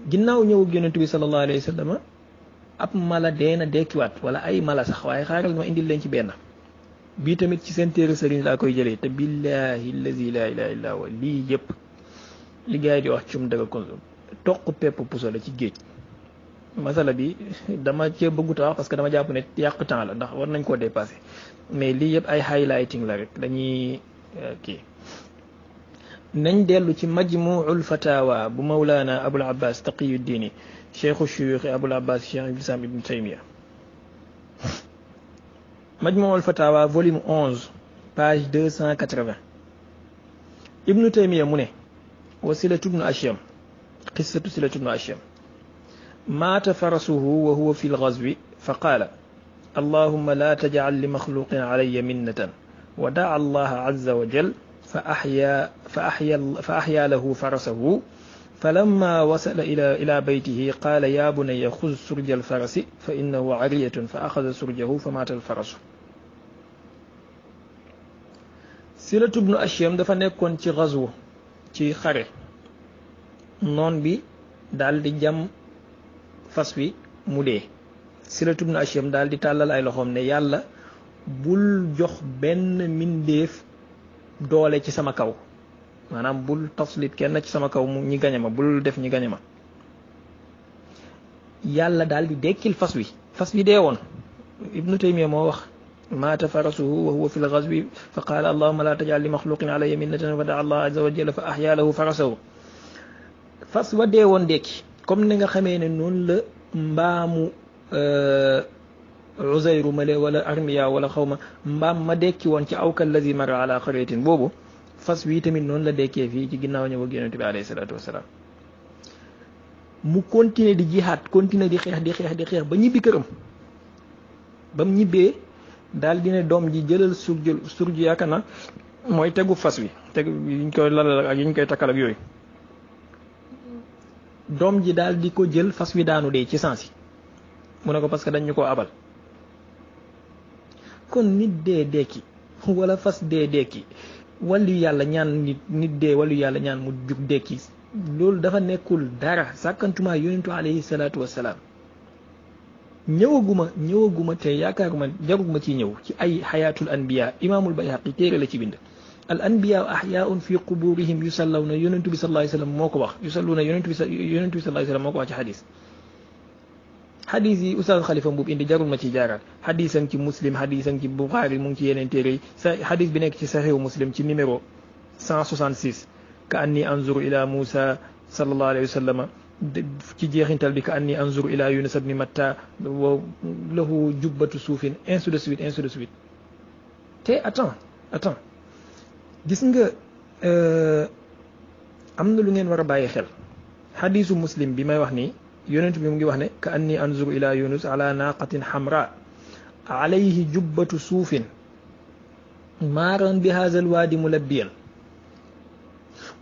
ginnaaw ñëw ak yonent bi sallallahu alayhi wa sallam ab mala deena dekkiwaat wala ay mala sax waaye xaaral ma indil leen ci benn bii tamit ci seen téere sëriñ laa koy jëlee te billahi allazi la ilaha illa huwa lii yëpp li gars yi di wax cum dëgg ko toq pepp puso la ci géej masala bi dama cee bëggut a wax parce que dama jàpp ne yàq temps la ndax war nañ koo dépassé mais lii yëpp ay highlighting la rek dañuy kii nañ dellu ci majmuul fatawa bu mawlaana abul abbas taqiyuddini cheikhu shuyuxi abul abbas cheikh islam ibnu taymiya majmuul fatawa volume 11 page 280 ibnu taymiya mu ne wa silatu ibnu ashyam qissatu silatu ibnu ashyam maata farasuhu wa huwa fi lgazwi fa qaala allahumma la tajcal li maxluqin calaya minnatan wa daa allaha azza wa jal فأحيا له فرسه فلما وصل إلى بيته قال يا بني خذ سرج الفرس فإنه عرية فأخذ سرجه فمات الفرس سيرة ابن أشيم dafa nekkoon ci غزو ci xare noon bi daal di jam fas wi mu dee Siratu ibn Ashyam daal di tàllal ay loxoom ne yàlla bul jox benn mindeef doole ci sama kaw maanaam bul taslit kenn ci sama kaw ñi gañe ma bul def ñi gañe ma yàlla daal di dekkil fas wi dee woon ibnu taymiya moo wax maata farasuhu wa huwa fi lgazwi fa qaala allahuma la tajal li maxluqin alayya minnatan fa daa allah azza wa jalla fa ahya lahu farasahu fas wa dee woon dekki comme ni nga xamee ne noonu la mbaamu Uzayru male wala armiya wala xawma mbaam ma dekki woon ci awka allazi mara ala qaryatin boobu fas wi tamit noonu la dekkee fii ci ginnaaw ñëw ak yonent bi alayhi salaatu wasalaam mu continuer di jihaat continuer di xeex ba ñibbi këram ba mu ñibbee daal di ne doom ji jëlal surju yaakaar na mooy tegu fas wi tegu yiñ koy lalal ak yiñ koy takkal ak yooyu doom ji daal di ko jël fas wi daanu dee ci sansi mu ne ko parce que dañ ñu koo abal kon nit dee dekki wala fas dee dekki wàllu yàlla ñaan nit dee wàllu yàlla ñaan mu jug dekki loolu dafa nekkul dara sàkkantumaa yonentu alayhi salaatu wassalaam ñëwaguma te yaakaaruma jaruguma ci ñëw ci ay xayaatul anbiya imaamul bayhaqi téere la ci bind al anbiya ahyaun fi quburihim yusallawna yonentu bi sallallahu alayhi wasallam moo ko wax yusalluna yonentu bi sallallahu alayhi wasallam moo ko wax ci xadis xadis yi oustaz xalifa mbuub indi jarul ma ci jaaraat xadisam ci muslim xadisam ci buxaari mu ngi ci yeneen téere yi sa xadis bi nekk ci saxihu muslim ci numéro 166 ka anni anzuru ila Musa sallallahu alayhi wa sallam ci jeexintal bi ka anni anzuru ila Yunus ibn Matta wa lahu jubbatu suufin ainsi de suite te attends gis nga am na lu ngeen war a bàyyi xel xadisu muslim bi may wax nii yonent bi mu ngi wax ne ka anni anzuru ila Yunus ala naqatin xamra alayhi jubbatu suufin maaran bi haza alwaadi mulabbiyan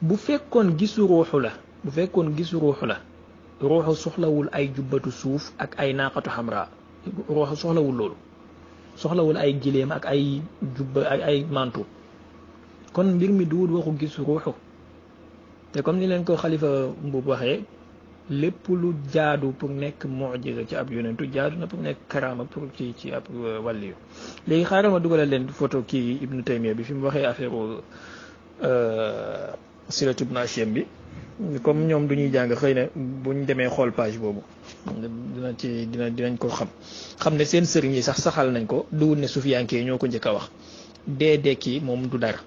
bu fekkoon gisu ruuxu la ruuxu soxlawul ay jubbatu suuf ak ay naaqatu xamra ruuxu soxlawul loolu soxlawul ay giléem ak ay jubba ak ay mantu kon mbir mi duwul waxu gisu ruuxu te comme ni leen ko xalifa mbub waxee lépp lu jaadu pour nekk mu'jiza ci ab yonentu jaadu na pour nekk karaama pour ci ab wàlliyu léegi xaaral ma dugalal leen photo kii ibnu taymiya bi fi mu waxee affaire Siratu ibn Ashyam bi comme ñoom du ñuy jàng xëy na buñ demee xool page boobu dinañ ko xam ne seen sëriñ yi sax saxal nañ ko duwul ne sufiyankee ñoo ko njëkk a wax dee dekki moom du dara.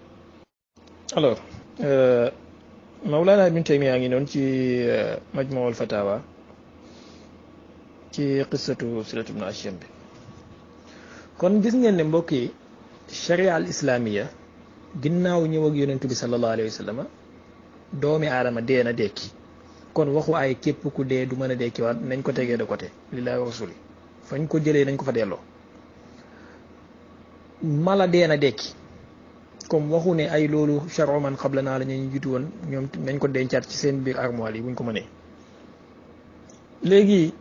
alors Mawlana ibn Taymiya ngi noonu ci Majmuul Fatawa ci qissatu Siratu ibn Ashyam bi kon gis ngeen ne mbokk yi sharia al islamiya ginnaaw ñëw ak yonentu bi sallallahu alayhi wa sallam doomi aadama dee na dekki kon waxu ay képp ku dee du mën a dekki waat nañ ko tegee de côté lillahi wa rasuli fañ ko jëlee nañ ko fa delloo mala dee na dekki comme waxu ne ay loolu charon man xabla naa la ñu jiitu woon ñoom nañ ko dencaat ci seen biir armoire yi buñ ko mënee. léegi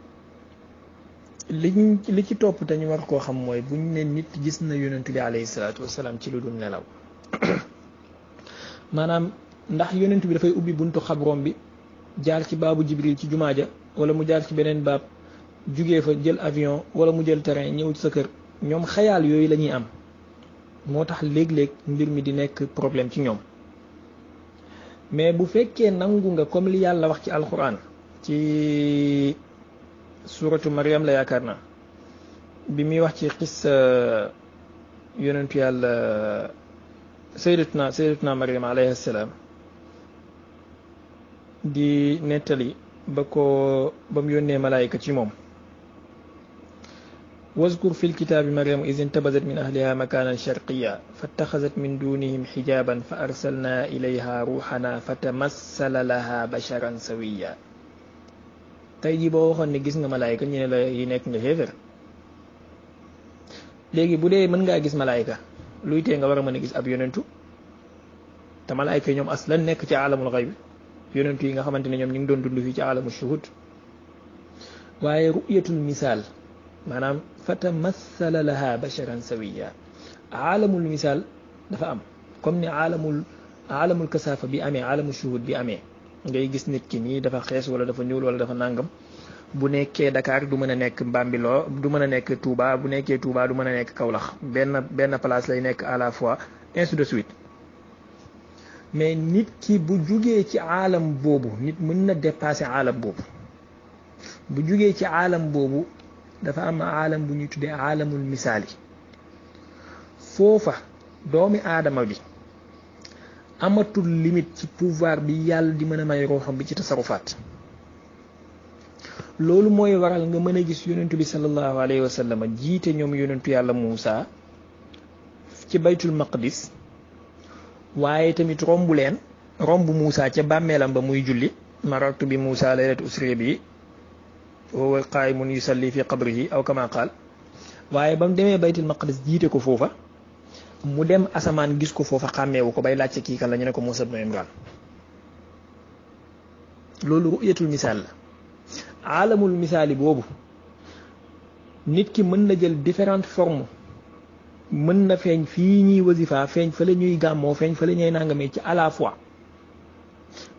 li ci topp te ñu war koo xam mooy buñ ne nit gis na yonent bi alayhi salaatu wasalaam ci lu dul nelaw maanaam ndax yonent bi dafay ubbi buntu xabroom bi jaar ci baabu jibril ci jumaa ja wala mu jaar ci beneen baab jugee fa jël avion wala mu jël terrain ñëw ci sa kër ñoom xayaal yooyu la ñuy am moo tax léeg-léeg mbir mi di nekk problème ci ñoom. mais bu fekkee nangu nga comme li yàlla wax ci alquran ci suratu Maryam la yaakaar naa bi muy wax ci xis yonentu yàlla sayyidatuna Maryam alayhi salaam di nettali ba mu yónnee malaayika ci moom. wazkur fi lkitaabi Maryam iz intabazat min ahliha makanan sharqiya fattaxazat min dunihim xijaban fa arsalna ilayha ruuxana fatamassala laha basharan sawiya. tey jii boo waxoon ne gis nga malaayika ñu ne la yi nekk nga xéefér. léegi bu dee mën ngaa gis malaayika luy tee nga war a mën a gis ab yonentu te malaayika yi ñoom aslan nekk ci alamul xayb yonentu yi nga xamante ne ñoom ñu ngi doon dund fii ci alamu shuhud. waaye ru'yatul misaal maanaam fatamassala laha basharan sawiya alamul misaal dafa am comme ni alamul kasaafa bi amee alamu shuhud bi amee ngay gis nit ki nii dafa xees wala dafa ñuul wala dafa nàngam bu nekkee Dakar du mën a nekk Mbambiloo du mën a nekk Touba bu nekkee Touba du mën a nekk Kaolack benn place lay nekk à la fois ainsi de suite. mais nit ki bu jugee ci aalam boobu nit mën na dépasser aalam boobu bu jugee ci aalam boobu dafa am aalam bu ñuy tuddee aalamul misaali foofa doomi aadama bi amatul limite ci pouvoir bi yàlla di mën a may ruuxam bi ci tasarufaat. loolu mooy waral nga mën a gis yonentu bi sallallahu alayhi wa sallam jiite ñoom yonentu yàlla Muusa ci baytul maqdis waaye tamit romb Muusa ca bàmmeelam ba muy julli marartu bi Muusa laylat usri bi wa huwa qaa'imun yusalli fi qabrihi aw kama qaal. waaye ba mu demee baytul maqdis jiite ko foofa mu dem asamaan gis ko foofa xàmmeewu ko bay laajte kii kan la ñu ne ko Muusa ibn Imraan. loolu ru'yatul misaal la. aalamul misaali boobu nit ki mën na jël différentes formes mën na feeñ fii ñuy wasifa feeñ fa la ñuy gàmmoo feeñ fa la ñuy nangamee ci à la fois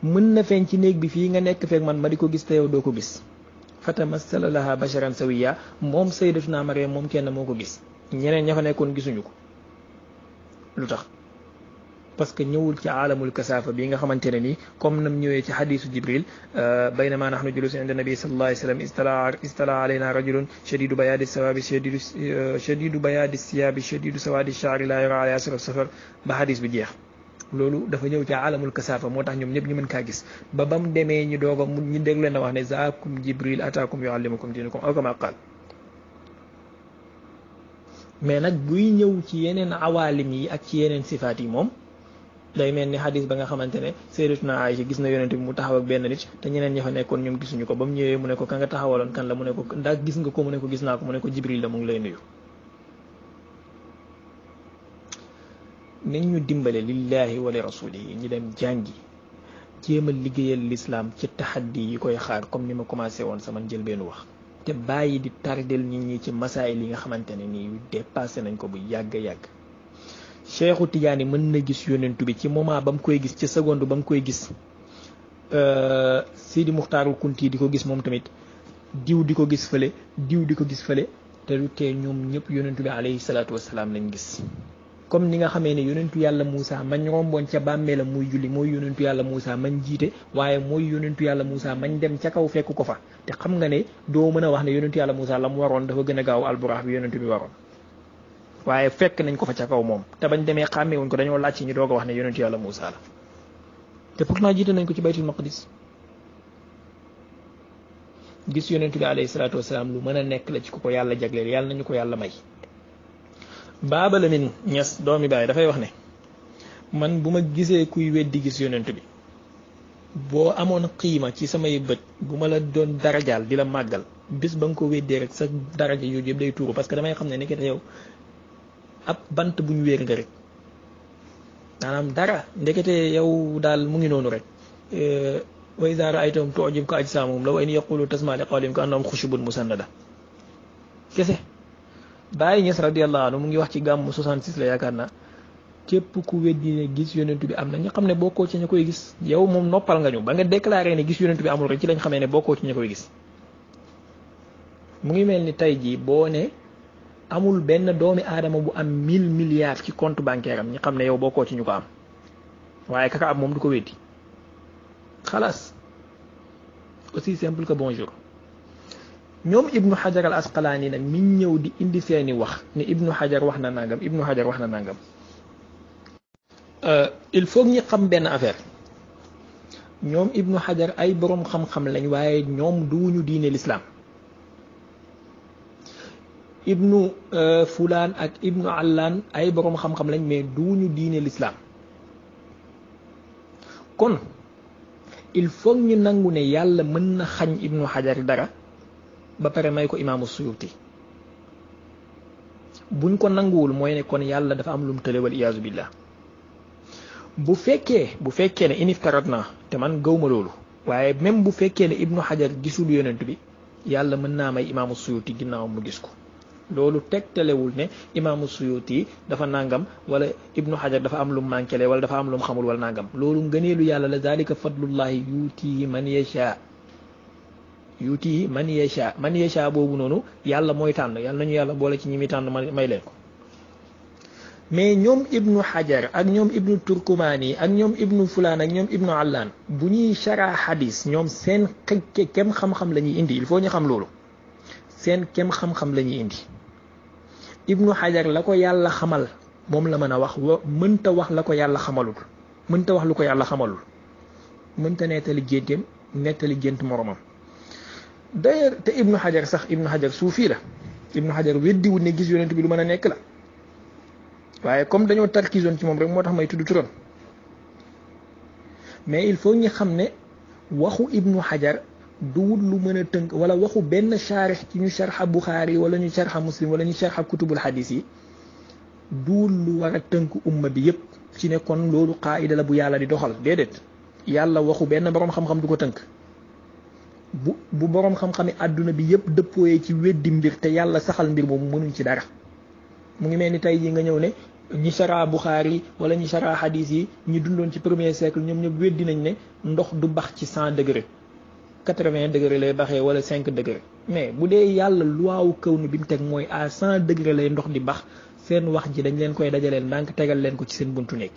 mën na feeñ ci néeg bi fii nga nekk feek man ma di ko gis te yow doo ko gis. fatamassala laha basharan sawiya moom sayyidatuna Maryam moom kenn moo ko gis ñeneen ña fa nekkoon gisuñu ko. lu tax parce que ñëwul ci aalamul kasaafa bi nga xamante ne nii comme nam ñëwee ci xadisu Jibril baynama nahnu julusun inda nabi sallallahu alayhi wa sallam istala alayna rajulun shadidu bayadi sawabi shadidu bayadi siyabi shadidu sawadi sha'ri la yara ala asra safar ba xadis bi jeex. loolu dafa ñëw ci aalamul kasaafa moo tax ñoom ñëpp ñu mën kaa gis ba bam demee ñu doog a ñu dégg leen a wax ne zaakum Jibril ataakum yuallimukum dinakum aw kama qaal. mais nag buy ñëw ci yeneen awaalim yi ak ci yeneen sifaat yi moom day mel ni xadis ba nga xamante ne sayyidatuna Aïcha gis na yonent bi mu taxaw ak benn nit te ñeneen ña fa nekkoon ñoom gisuñu ko ba mu ñëwee mu ne ko ka nga taxawaloon kan la mu ne ko ndax gis nga ko mu ne ko gis naa ko mu ne ko Jibril la mu ngi lay nuyu. nañ ñu dimbale lillahi wa li rasulihi ñi dem jàngi jéem a liggéeyal lislaam ci taxaddi yi koy xaar comme ni ma commencé woon sama njëlbeenu wax. te bàyyi di tardel nit ñi ci masaayil yi nga xamante ne nii dépassé nañ ko bu yàgg. Cheikhu Tidiane mën na gis yonentu bi ci moment ba mu koy gis ci seconde ba mu koy gis Sidi Muxtaarul Kunti di ko gis moom tamit diw di ko gis fële diw di ko gis fële te du tee ñoom ñëpp yonentu bi alayhi salaatu wasalaam lañ gis. comme ni nga xamee ne yonentu yàlla Moussa mañ romboon ca bàmmeelam muy julli mooy yonentu yàlla Moussa mañ jiite waaye mooy yonentu yàlla Moussa mañ dem ca kaw fekk ko fa te xam nga ne doo mën a wax ne yonentu yàlla Moussa la mu waroon dafa gën a gaaw alburax bi yonentu bi waroon. waaye fekk nañ ko fa ca kaw moom te bañ demee xàmmee wuñ ko dañoo laaj ci ñu doog a wax ne yonentu yàlla Moussa la te pourtant jiite nañ ko ci baytul maqdis. gis yonentu bi alayhi salaatu wasalaam lu mën a nekk la ci ko yàlla jagleel yàlla nañu ko yàlla may. Baaba Lamin Ñas doomi baay dafay wax ne man bu ma gisee kuy weddi gis yonent bi boo amoon xiima ci samay bët bu ma la doon darajaal di la màggal bis ba nga ko weddee rek sa daraja yooyu yëpp day tuuru parce que damay xam ne nekkete yow ab bant bu ñu wéer nga rek maanaam dara ndekete yow daal mu ngi noonu rek wa iza ra'aytahum tu'jibuka ajsamuhum law in yaqulu tasma' li qawlihim ka annahum khushubun musannada kese. Baye Niass radiyallahu anhu mu ngi wax ci gàmmu 66 la yaakaar naa képp ku weddi ne gis yonent bi am na ñu xam ne bokkoo ci ña koy gis. yow moom noppal nga ñu ba nga déclaré ne gis yonent bi amul rek ci lañ xamee ne bokkoo ci ña koy gis. mu ngi mel ni tey jii boo ne amul benn doomi aadama bu am 1000 milliards ci compte bancaire am ñu xam ne yow bokkoo ci ñu ko am waaye kaka am moom du ko weddi xalaas. aussi simple que bonjour. ñoom Ibnu Hajar al Asqalaani nag mi ñëw di indi seeni wax ne Ibnu Hajar wax na nangam Ibnu Hajar wax na nangam. il faut ñu xam benn affaire ñoom Ibnu Hajar ay borom xam-xam lañ waaye ñoom duñu diine l'islam. Ibnu Fulaan ak Ibnu Allaan ay borom xam-xam lañ mais duñu diine l'islam. kon il faut ñu nangu ne yàlla mën na xañ Ibnu Hajar dara ba pare may ko imaamu Suyuti buñ ko nanguwul mooy ne kon yàlla dafa am lu mu tële wal iyaazu billah. bu fekkee ne iniftarat na te man gawma loolu waaye même bu fekkee ne Ibnu Hajar gisul yonent bi yàlla mën naa may imaamu Suyuti ginnaaw mu gis ko. loolu tegtalewul ne imaamu Suyuti dafa nangam wala Ibnu Hajar dafa am lu mu manqué wala dafa am lu mu xamul wala nangam loolu ngëneelu yàlla la zalika fadlullahi yuutihi man yasha boobu noonu yàlla mooy tànn yàlla nañu yàlla boole ci ñi muy tànn may leen ko. mais ñoom Ibnu Hajar ak ñoom Ibnu Turkumaani ak ñoom Ibnu Fulaan ak ñoom Ibnu Allaan bu ñuy shara hadis ñoom seen kem xam-xam la ñuy indi il faut ñu xam loolu seen kem xam-xam la ñuy indi. Ibnu Hajar la ko yàlla xamal moom la mën a wax mënta wax la ko yàlla xamalul mënta wax lu ko yàlla xamalul mënta nettali gént moromam. d'ailleurs te Ibnu Hajar suufi la Ibnu Hajar weddiwul ne gis yonent bi lu mën a nekk la waaye comme dañoo tarkisoon ci moom rek moo tax may tudd turam. mais il faut ñu xam ne waxu Ibnu Hajar duwul lu mën a tënk wala waxu benn shaarix ci ñu sharxa Buxaari wala ñu sharxa Muslim wala ñu sharxa kutubul xadis yi duwul lu war a tënk umma bi yépp ci ne kon loolu qaayida la bu yàlla di doxal déedéet. yàlla waxu benn boroom xam-xam du ko tënk bu boroom xam-xami àdduna bi yépp dëppooyee ci weddi mbir te yàlla saxal mbir moomu mënuñ ci dara. mu ngi mel ni tey jii nga ñëw ne ñi sharxa Buxaari wala ñi sharxa xadis yi ñi dundoon ci premier siècle ñoom ñëpp weddi nañ ne ndox du bax ci 100 degré 80 degré lay baxee wala 5 degré. mais bu dee yàlla luwaawu kaw ni bi mu teg mooy à 100 degré lay ndox di bax seen wax ji dañ leen koy dajaleel ndànk tegal leen ko ci seen buntu nekk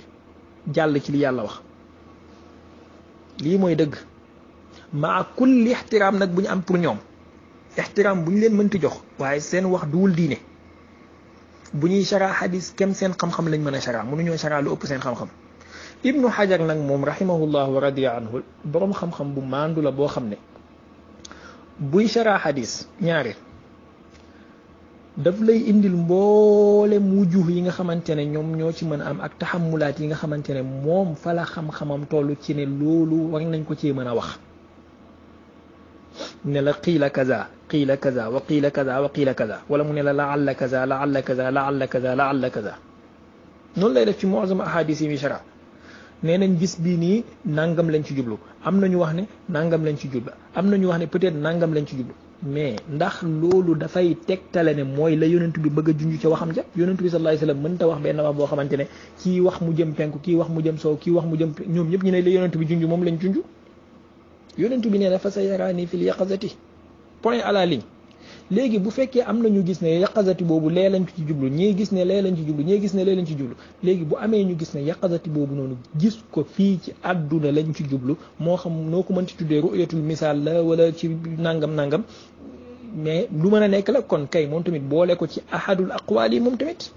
jàll ci li yàlla wax. lii mooy dëgg maa kulli ixtiraam nag bu ñu am pour ñoom ixtiraam bu ñu leen mënti jox waaye seen wax duwul diine. bu ñuy shara hadis kem seen xam-xam lañ mën a shara mënuñoo shara lu ëpp seen xam-xam. Ibnu Hajar nag moom rahimahullah wa radiya anhu boroom xam-xam bu maandu la boo xam ne buy shara hadis ñaare daf lay indil mboole wujuh yi nga xamante ne ñoom ñoo ci mën a am ak taxamulaat yi nga xamante ne moom fa la xam-xamam toll ci ne loolu war nañ ko cee mën a wax. ne la qiila kaza wa qiila kaza wala mu ne la laalla kaza noonu lay def ci mu'azam ahadis yi mi shara nee nañ bis bii nii nangam lañ ci jublu am na ñu wax ne nangam lañ ci jublu am na ñu wax ne peut-être nangam lañ ci jublu mais ndax loolu dafay tegtale ne mooy la yonent bi bëgg a junj ca waxam ja yonent bi sallallahu alayhi wasallam mënta wax benn wax boo xamante ne kii wax mu jëm penku kii wax mu jëm sow kii wax mu jëm ñoom ñëpp ñu ne la yonent bi junj moom lañ junj. yonent bi nee na fa sa yaraani fil yaqazati point à la ligne léegi bu fekkee am na ñu gis ne yaqazati boobu lee lañ ci jublu ñii gis ne lee lañ ci jublu ñii gis ne lee lañ ci jublu léegi bu amee ñu gis ne yaqazati boobu noonu gis ko fii ci àdduna lañ ci jublu moo xam noo ko mën ci tuddee ru'yatul misaal la wala ci nangam mais lu mën a nekk la kon kay moom tamit boole ko ci ahadul aqwaal yi moom tamit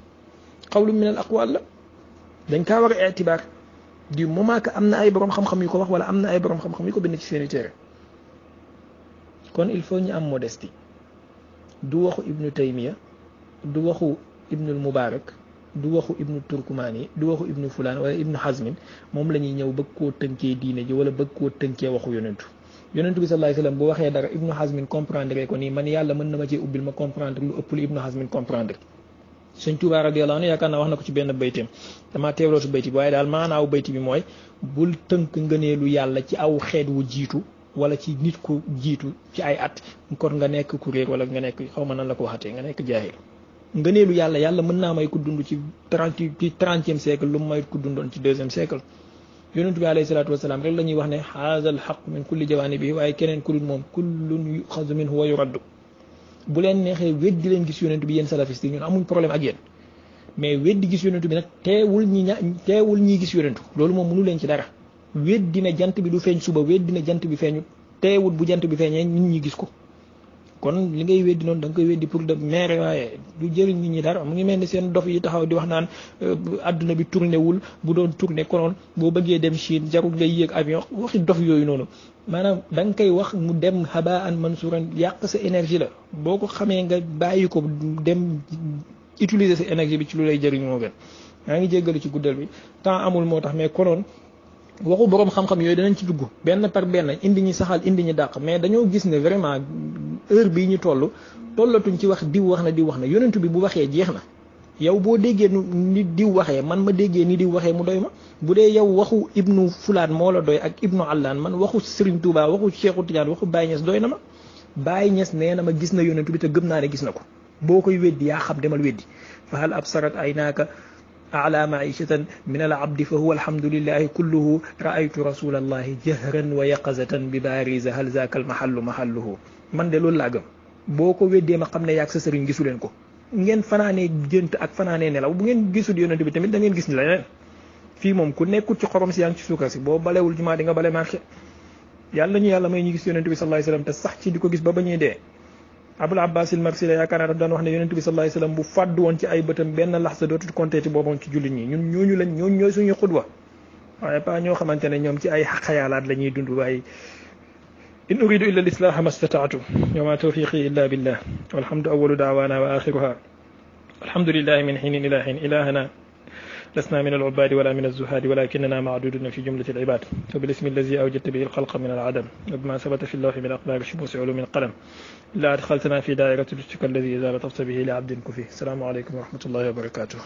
qawlu min al aqwaal la dañ kaa war a itibaar du moment que am na ay borom xam-xam yu ko wax wala am na ay borom xam-xam yu ko bind ci seeni téere kon il faut ñu am modestie du waxu ibnu taymiya du waxu ibnul mubarak du waxu ibnu turkumaani du waxu ibnu fulaan wala ibnu hazmin moom la ñuy ñëw bëgg koo tënkee diine ji wala bëgg koo tënkee waxu yonentu bi sallallahu alayhi wasallam bu waxee dara ibnu hazmin comprendre ko nii man yàlla mën na ma cee ubbil ma comprendre lu ëpp lu ibnu hazmin comprendre sëñ Tuubaa radiyallaahu anhu yaakaar naa wax na ko ci benn bayteem dama teewlootu bayti bi waaye daal maanaaw bayti bi mooy bul tënk ngëneelu yàlla ci aw xeet wu jiitu wala ci nit ku jiitu ci ay at kon nga nekk ku réer wala nga nekk xaw ma nan la ko waxatee nga nekk jaahil ngëneelu yàlla mën naa may ku dund ci 30e siècle lu may ku dundoon ci 2e siècle yonent bi alayhi salaatu wasalaam rek la ñuy wax ne haazal xaq min kulli jawaanibi waaye keneen ku dul moom kullun yuxazu minhu wa yuraddu bu leen neexee weddi leen gis yonent bi yéen salafiste yi ñun amuñ problème ak yéen mais weddi gis yonent bi nag teewul ñi gis yonentu loolu moom mënu leen ci dara weddi ne jant bi du feeñ suba weddi ne jant bi feeñu teewul bu jant bi feeñee nit ñi gis ko kon li ngay weddi noonu da nga koy weddi pour de mere waaye du jëriñ nit ñi dara mu ngi mel ni seen dof yi taxaw di wax naan adduna bi tourné wul bu doon tourné konoon boo bëggee dem Chine jarul ngay yéeg avion waxi dof yooyu noonu maanaam da nga koy wax mu dem habaan mansuuran yàq sa énergie la boo ko xamee nga bàyyi ko dem utiliser sa énergie bi ci lu lay jëriñ moo gën maa ngi jéggalu ci guddal bi temps amul moo tax mais konoon waxu boroom xam-xam yooyu danañ ci dugg benn par benn indi ñi saxal indi ñi dàq mais dañoo gis ne vraiment heure bii ñu tollatuñ ci wax diw wax na yonentu bi bu waxee jeex na yow boo déggee ni diw waxee man ma déggee ni diw waxee mu doy ma bu dee yow waxu ibnu fulaan moo la doy ak ibnu allaan man waxu Serigne Touba waxu Cheikhou Tidiane waxu Baye Niass doy na ma Baye Niass nee na ma gis na yonentu bi te gëm naa ne gis na ko boo koy weddi yaa xam demal weddi fa hal absarat aynaaka ala maishatan min al abdi fa huwa alhamdulillahi kulluhu raaytu rasulallahi jahran wa yaqazatan bi baariza hal zaaka al mahalluhu man de loolu laa gëm boo ko weddee ma xam ne yaag sa sëriñ gisu leen ko ngeen fanaanee gént ak fanaanee nelaw bu ngeen gisul yonent bi tamit da ngeen gis ni leneen fii moom ku nekkul ci xorom si yaa ngi ci suukar si boo balewul jumaa di nga bale marché yàlla ñu yàlla may ñu gis yonent bi sallallahu alayhi wasallam te sax ci di ko gis ba ñuy dee Abul Abbas al-Marsi la yaakaar naa daf daan wax ne yonent bi sallallahu alayhi wasallam bu fàddu woon ci ay bëtam benn laxsa dootul compter ci boppam ci jullit ñi ñun ñooñu ñooy suñu xudwa waaye pas ñoo xamante ne ñoom ci ay xayaalaat la ñuy dund waaye in uridu illa al-islaha ma stata'tu wa ma tawfiqi illa billah walhamdu awwalu da'wana wa akhiruha alhamdulillahi min hinin ila hin ilahana لسنا من العباد ولا من الزهاد ولكننا معدودون في جملة العباد وبالاسم الذي أوجدت به الخلق من العدم وبما ثبت في اللوح من أقدار شموس علوم القلم إلا أدخلتنا في دائرة لطفك الذي إذا لطفت به لعبد كفيه السلام عليكم ورحمة الله وبركاته